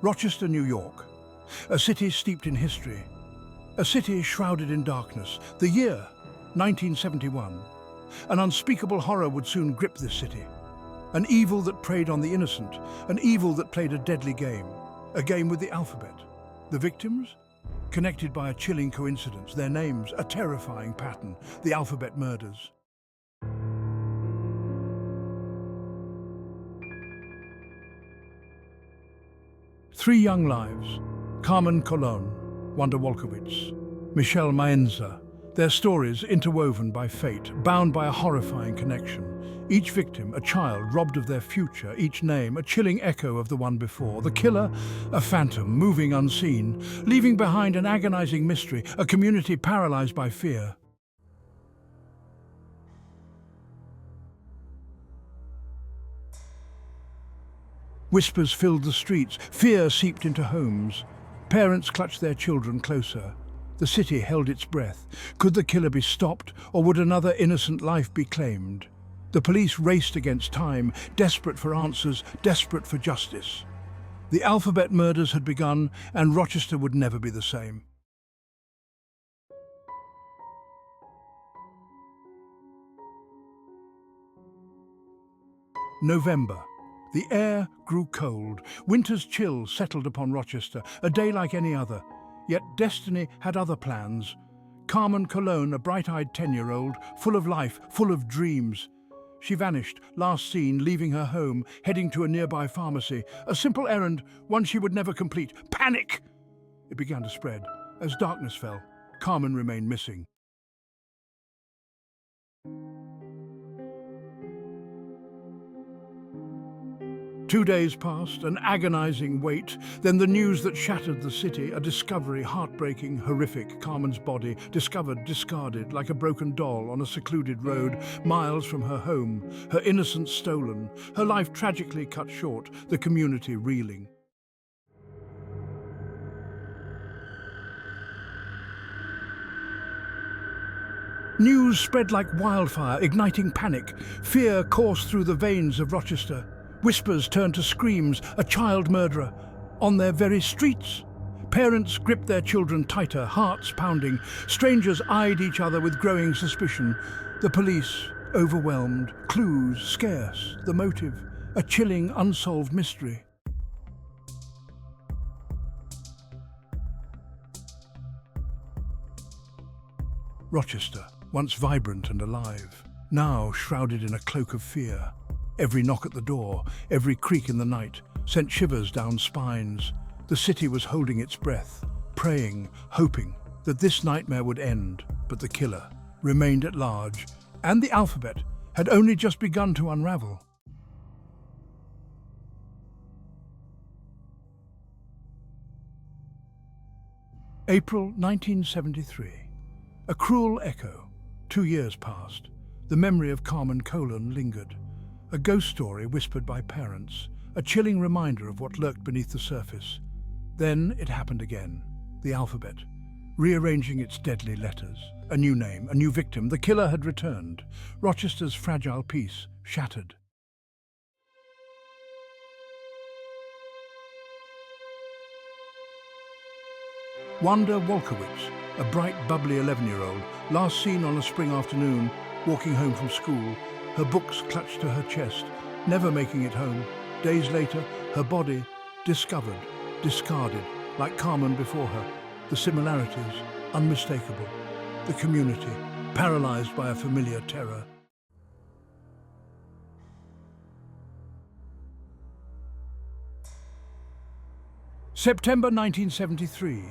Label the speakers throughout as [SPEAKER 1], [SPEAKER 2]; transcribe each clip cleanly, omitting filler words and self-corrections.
[SPEAKER 1] Rochester, New York, a city steeped in history, a city shrouded in darkness. The year, 1971. An unspeakable horror would soon grip this city. An evil that preyed on the innocent, an evil that played a deadly game, a game with the alphabet. The victims? Connected by a chilling coincidence, their names, a terrifying pattern, the alphabet murders. Three young lives: Carmen Colon, Wanda Wolkowitz, Michelle Maenza. Their stories interwoven by fate, bound by a horrifying connection. Each victim, a child robbed of their future, each name, a chilling echo of the one before. The killer, a phantom, moving unseen, leaving behind an agonizing mystery, a community paralyzed by fear. Whispers filled the streets, fear seeped into homes. Parents clutched their children closer. The city held its breath. Could the killer be stopped, or would another innocent life be claimed? The police raced against time, desperate for answers, desperate for justice. The alphabet murders had begun, and Rochester would never be the same. November. The air grew cold. Winter's chill settled upon Rochester, a day like any other. Yet destiny had other plans. Carmen Colon, a bright-eyed 10-year-old, full of life, full of dreams. She vanished, last seen leaving her home, heading to a nearby pharmacy. A simple errand, one she would never complete. Panic! It began to spread. As darkness fell, Carmen remained missing. Two days passed, an agonizing wait, then the news that shattered the city, a discovery, heartbreaking, horrific. Carmen's body, discovered, discarded, like a broken doll on a secluded road, miles from her home, her innocence stolen, her life tragically cut short, the community reeling. News spread like wildfire, igniting panic. Fear coursed through the veins of Rochester. Whispers turned to screams, a child murderer, on their very streets. Parents gripped their children tighter, hearts pounding. Strangers eyed each other with growing suspicion. The police, overwhelmed, clues scarce, the motive, a chilling, unsolved mystery. Rochester, once vibrant and alive, now shrouded in a cloak of fear. Every knock at the door, every creak in the night, sent shivers down spines. The city was holding its breath, praying, hoping that this nightmare would end. But the killer remained at large, and the alphabet had only just begun to unravel. April 1973. A cruel echo. 2 years passed. The memory of Carmen Colon lingered. A ghost story whispered by parents, a chilling reminder of what lurked beneath the surface. Then it happened again. The alphabet, rearranging its deadly letters. A new name, a new victim. The killer had returned. Rochester's fragile peace shattered. Wanda Wolkowitz, a bright, bubbly 11-year-old, last seen on a spring afternoon, walking home from school, her books clutched to her chest, never making it home. Days later, her body discovered, discarded, like Carmen before her. The similarities, unmistakable. The community, paralyzed by a familiar terror. September 1973.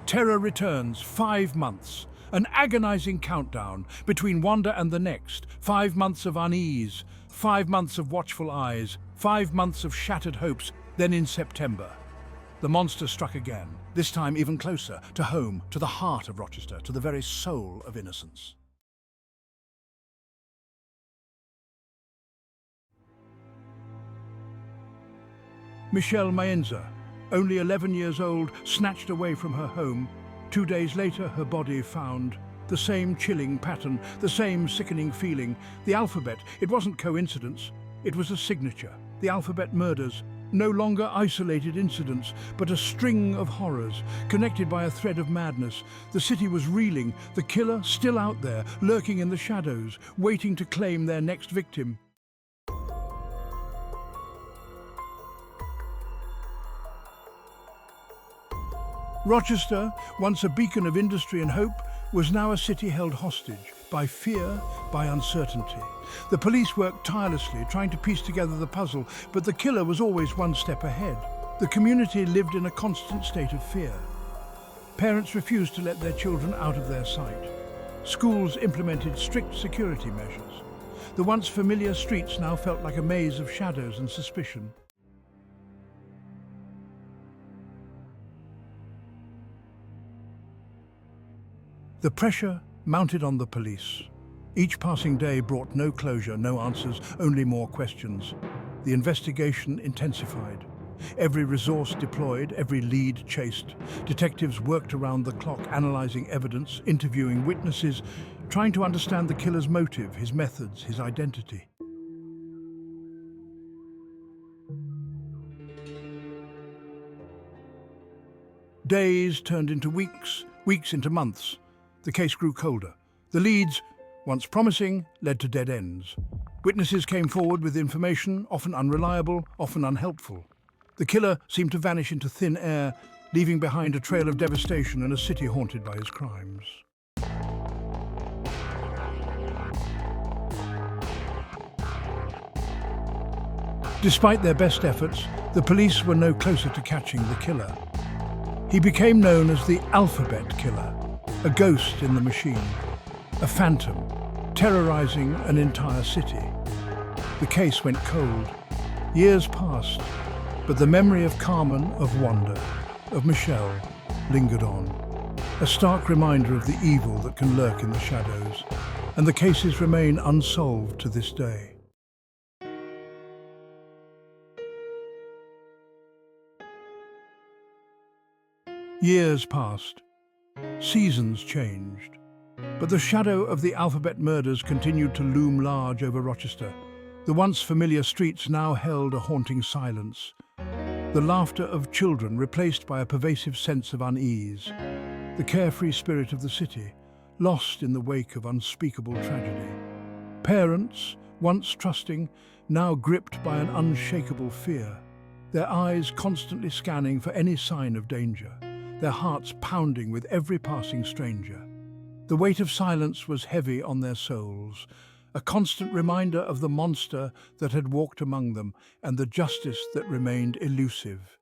[SPEAKER 1] Terror returns, 5 months. An agonizing countdown between Wanda and the next. 5 months of unease, 5 months of watchful eyes, 5 months of shattered hopes. Then in September, the monster struck again, this time even closer, to home, to the heart of Rochester, to the very soul of innocence. Michelle Maenza, only 11 years old, snatched away from her home. 2 days later, her body found. The same chilling pattern, the same sickening feeling. The alphabet, it wasn't coincidence, it was a signature. The alphabet murders, no longer isolated incidents, but a string of horrors, connected by a thread of madness. The city was reeling, the killer still out there, lurking in the shadows, waiting to claim their next victim. Rochester, once a beacon of industry and hope, was now a city held hostage by fear, by uncertainty. The police worked tirelessly, trying to piece together the puzzle, but the killer was always one step ahead. The community lived in a constant state of fear. Parents refused to let their children out of their sight. Schools implemented strict security measures. The once familiar streets now felt like a maze of shadows and suspicion. The pressure mounted on the police. Each passing day brought no closure, no answers, only more questions. The investigation intensified. Every resource deployed, every lead chased. Detectives worked around the clock, analyzing evidence, interviewing witnesses, trying to understand the killer's motive, his methods, his identity. Days turned into weeks, weeks into months. The case grew colder. The leads, once promising, led to dead ends. Witnesses came forward with information, often unreliable, often unhelpful. The killer seemed to vanish into thin air, leaving behind a trail of devastation and a city haunted by his crimes. Despite their best efforts, the police were no closer to catching the killer. He became known as the Alphabet Killer, a ghost in the machine, a phantom, terrorizing an entire city. The case went cold. Years passed, but the memory of Carmen, of Wanda, of Michelle lingered on. A stark reminder of the evil that can lurk in the shadows, and the cases remain unsolved to this day. Years passed. Seasons changed. But the shadow of the Alphabet murders continued to loom large over Rochester. The once familiar streets now held a haunting silence. The laughter of children replaced by a pervasive sense of unease. The carefree spirit of the city, lost in the wake of unspeakable tragedy. Parents, once trusting, now gripped by an unshakable fear. Their eyes constantly scanning for any sign of danger. Their hearts pounding with every passing stranger. The weight of silence was heavy on their souls, a constant reminder of the monster that had walked among them and the justice that remained elusive.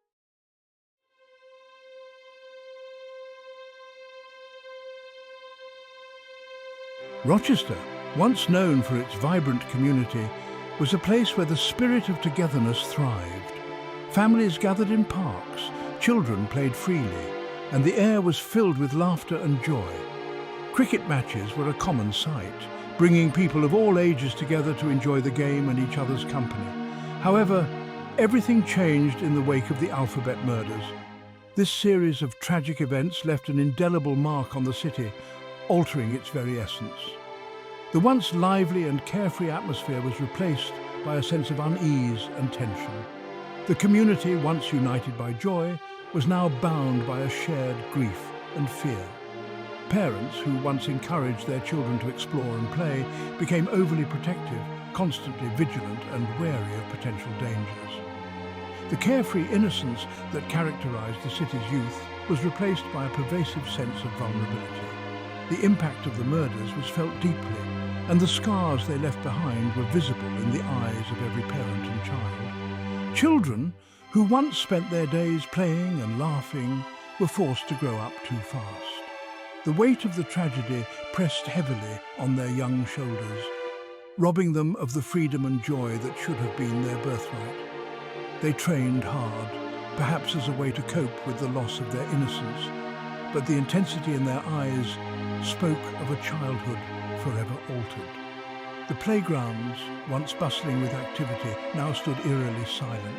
[SPEAKER 1] Rochester, once known for its vibrant community, was a place where the spirit of togetherness thrived. Families gathered in parks, children played freely, and the air was filled with laughter and joy. Cricket matches were a common sight, bringing people of all ages together to enjoy the game and each other's company. However, everything changed in the wake of the Alphabet murders. This series of tragic events left an indelible mark on the city, altering its very essence. The once lively and carefree atmosphere was replaced by a sense of unease and tension. The community, once united by joy, was now bound by a shared grief and fear. Parents, who once encouraged their children to explore and play, became overly protective, constantly vigilant and wary of potential dangers. The carefree innocence that characterized the city's youth was replaced by a pervasive sense of vulnerability. The impact of the murders was felt deeply, and the scars they left behind were visible in the eyes of every parent and child. Children, who once spent their days playing and laughing, were forced to grow up too fast. The weight of the tragedy pressed heavily on their young shoulders, robbing them of the freedom and joy that should have been their birthright. They trained hard, perhaps as a way to cope with the loss of their innocence, but the intensity in their eyes spoke of a childhood forever altered. The playgrounds, once bustling with activity, now stood eerily silent.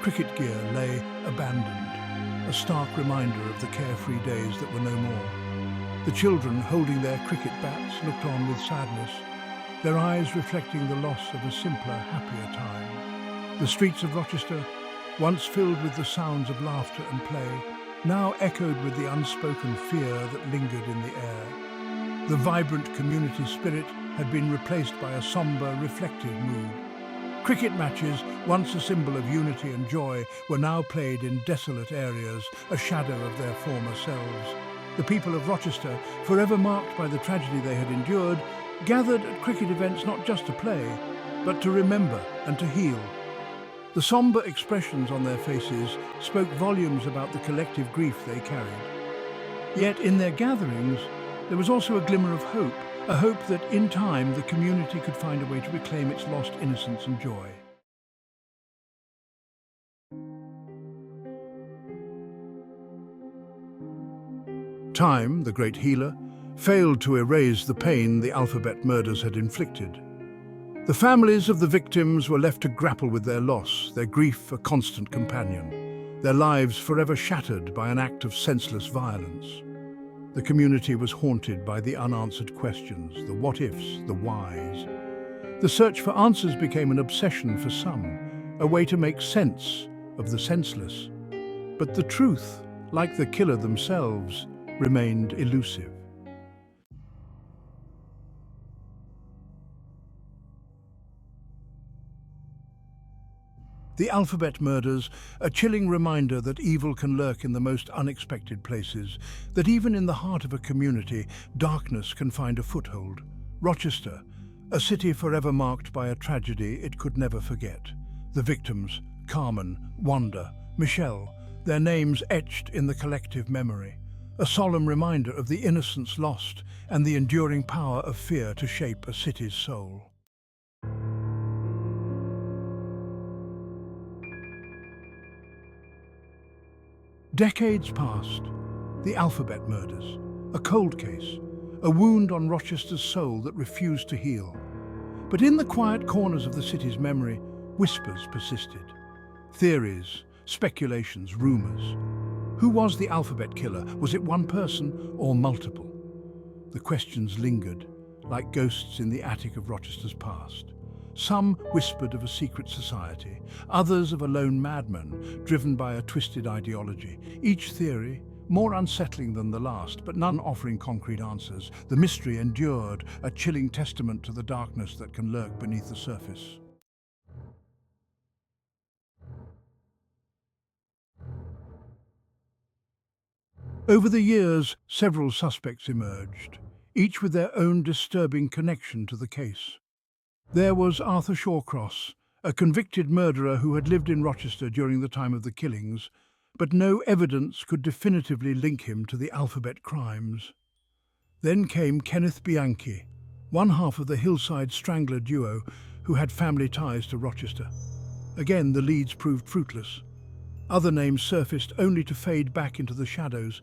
[SPEAKER 1] Cricket gear lay abandoned, a stark reminder of the carefree days that were no more. The children, holding their cricket bats, looked on with sadness, their eyes reflecting the loss of a simpler, happier time. The streets of Rochester, once filled with the sounds of laughter and play, now echoed with the unspoken fear that lingered in the air. The vibrant community spirit had been replaced by a somber, reflective mood. Cricket matches, once a symbol of unity and joy, were now played in desolate areas, a shadow of their former selves. The people of Rochester, forever marked by the tragedy they had endured, gathered at cricket events not just to play, but to remember and to heal. The sombre expressions on their faces spoke volumes about the collective grief they carried. Yet in their gatherings, there was also a glimmer of hope, a hope that in time the community could find a way to reclaim its lost innocence and joy. Time, the great healer, failed to erase the pain the alphabet murders had inflicted. The families of the victims were left to grapple with their loss, their grief a constant companion, their lives forever shattered by an act of senseless violence. The community was haunted by the unanswered questions, the what-ifs, the whys. The search for answers became an obsession for some, a way to make sense of the senseless. But the truth, like the killer themselves, remained elusive. The alphabet murders, a chilling reminder that evil can lurk in the most unexpected places, that even in the heart of a community, darkness can find a foothold. Rochester, a city forever marked by a tragedy it could never forget. The victims, Carmen, Wanda, Michelle, their names etched in the collective memory. A solemn reminder of the innocence lost and the enduring power of fear to shape a city's soul. Decades passed. The alphabet murders, a cold case, a wound on Rochester's soul that refused to heal. But in the quiet corners of the city's memory, whispers persisted. Theories, speculations, rumors. Who was the alphabet killer? Was it one person or multiple? The questions lingered, like ghosts in the attic of Rochester's past. Some whispered of a secret society, others of a lone madman driven by a twisted ideology. Each theory, more unsettling than the last, but none offering concrete answers. The mystery endured, a chilling testament to the darkness that can lurk beneath the surface. Over the years, several suspects emerged, each with their own disturbing connection to the case. There was Arthur Shawcross, a convicted murderer who had lived in Rochester during the time of the killings, but no evidence could definitively link him to the alphabet crimes. Then came Kenneth Bianchi, one half of the Hillside Strangler duo who had family ties to Rochester. Again, the leads proved fruitless. Other names surfaced only to fade back into the shadows,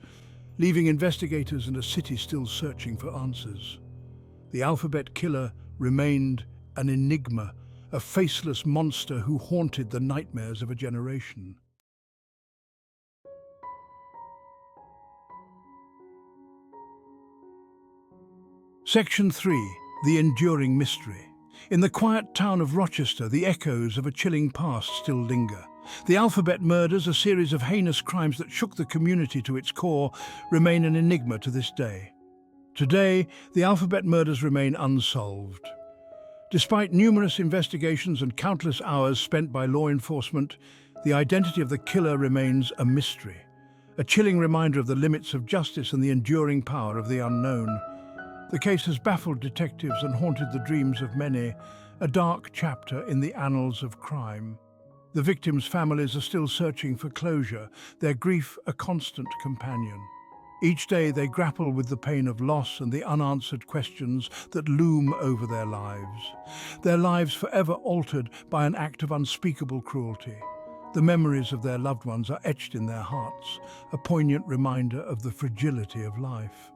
[SPEAKER 1] leaving investigators and a city still searching for answers. The alphabet killer remained an enigma, a faceless monster who haunted the nightmares of a generation. Section 3. The Enduring Mystery. In the quiet town of Rochester, the echoes of a chilling past still linger. The alphabet murders, a series of heinous crimes that shook the community to its core, remain an enigma to this day. Today, the alphabet murders remain unsolved. Despite numerous investigations and countless hours spent by law enforcement, the identity of the killer remains a mystery, a chilling reminder of the limits of justice and the enduring power of the unknown. The case has baffled detectives and haunted the dreams of many, a dark chapter in the annals of crime. The victims' families are still searching for closure, their grief a constant companion. Each day they grapple with the pain of loss and the unanswered questions that loom over their lives forever altered by an act of unspeakable cruelty. The memories of their loved ones are etched in their hearts, a poignant reminder of the fragility of life.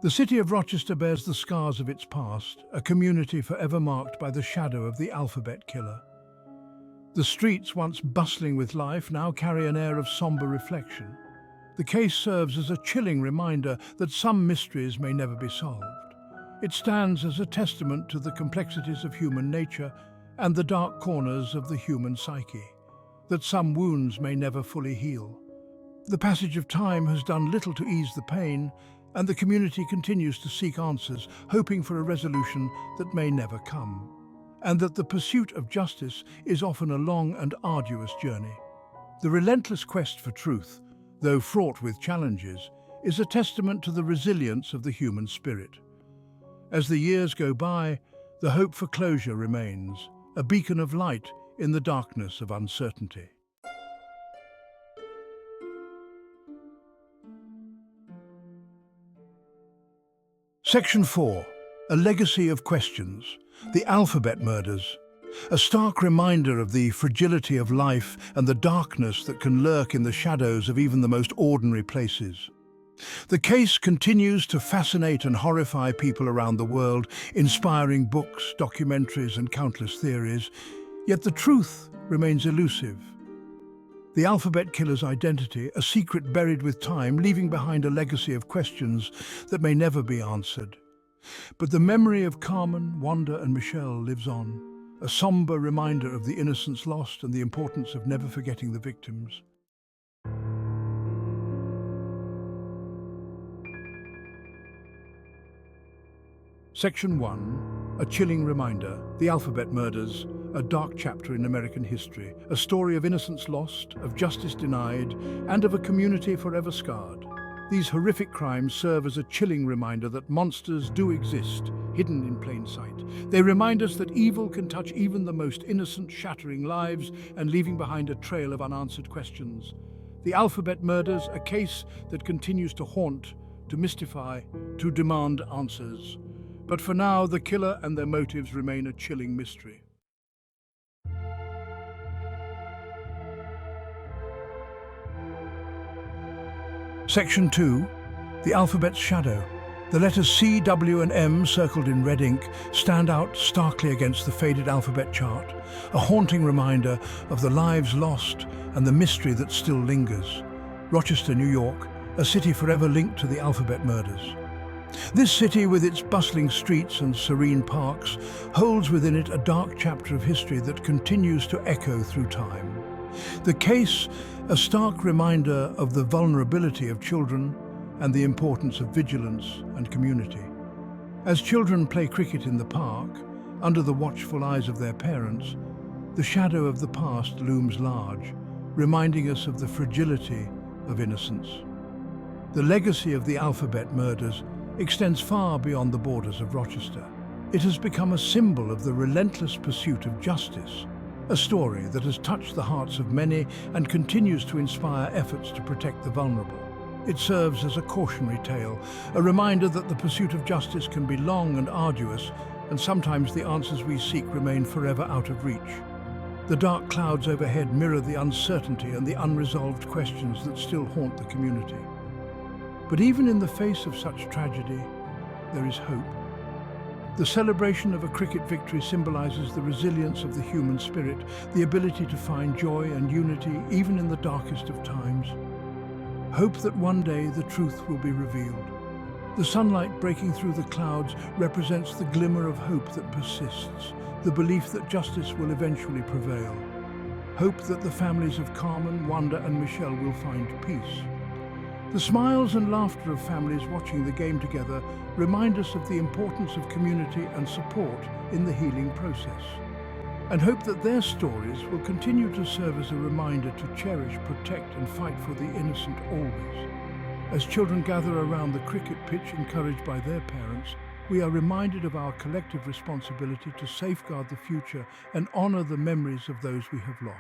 [SPEAKER 1] The city of Rochester bears the scars of its past, a community forever marked by the shadow of the alphabet killer. The streets, once bustling with life, now carry an air of somber reflection. The case serves as a chilling reminder that some mysteries may never be solved. It stands as a testament to the complexities of human nature and the dark corners of the human psyche. that some wounds may never fully heal. The passage of time has done little to ease the pain, and the community continues to seek answers, hoping for a resolution that may never come, and that the pursuit of justice is often a long and arduous journey. The relentless quest for truth, though fraught with challenges, is a testament to the resilience of the human spirit. As the years go by, the hope for closure remains, a beacon of light in the darkness of uncertainty. Section 4. A legacy of questions. The alphabet murders. A stark reminder of the fragility of life and the darkness that can lurk in the shadows of even the most ordinary places. The case continues to fascinate and horrify people around the world, inspiring books, documentaries, and countless theories, yet the truth remains elusive. The alphabet killer's identity, a secret buried with time, leaving behind a legacy of questions that may never be answered. But the memory of Carmen, Wanda, and Michelle lives on, a somber reminder of the innocence lost and the importance of never forgetting the victims. Section 1. A chilling reminder. The alphabet murders. A dark chapter in American history. A story of innocence lost, of justice denied, and of a community forever scarred. These horrific crimes serve as a chilling reminder that monsters do exist, hidden in plain sight. They remind us that evil can touch even the most innocent, shattering lives and leaving behind a trail of unanswered questions. The alphabet murders, a case that continues to haunt, to mystify, to demand answers. But for now, the killer and their motives remain a chilling mystery. Section 2. The alphabet's shadow. The letters C, W, and M, circled in red ink, stand out starkly against the faded alphabet chart, a haunting reminder of the lives lost and the mystery that still lingers. Rochester, New York, a city forever linked to the alphabet murders. This city, with its bustling streets and serene parks, holds within it a dark chapter of history that continues to echo through time. The case, a stark reminder of the vulnerability of children and the importance of vigilance and community. As children play cricket in the park, under the watchful eyes of their parents, the shadow of the past looms large, reminding us of the fragility of innocence. The legacy of the alphabet murders extends far beyond the borders of Rochester. It has become a symbol of the relentless pursuit of justice, a story that has touched the hearts of many and continues to inspire efforts to protect the vulnerable. It serves as a cautionary tale, a reminder that the pursuit of justice can be long and arduous, and sometimes the answers we seek remain forever out of reach. The dark clouds overhead mirror the uncertainty and the unresolved questions that still haunt the community. But even in the face of such tragedy, there is hope. The celebration of a cricket victory symbolizes the resilience of the human spirit, the ability to find joy and unity even in the darkest of times. Hope that one day the truth will be revealed. The sunlight breaking through the clouds represents the glimmer of hope that persists, the belief that justice will eventually prevail. Hope that the families of Carmen, Wanda, and Michelle will find peace. The smiles and laughter of families watching the game together remind us of the importance of community and support in the healing process, and hope that their stories will continue to serve as a reminder to cherish, protect, and fight for the innocent always. As children gather around the cricket pitch encouraged by their parents, we are reminded of our collective responsibility to safeguard the future and honor the memories of those we have lost.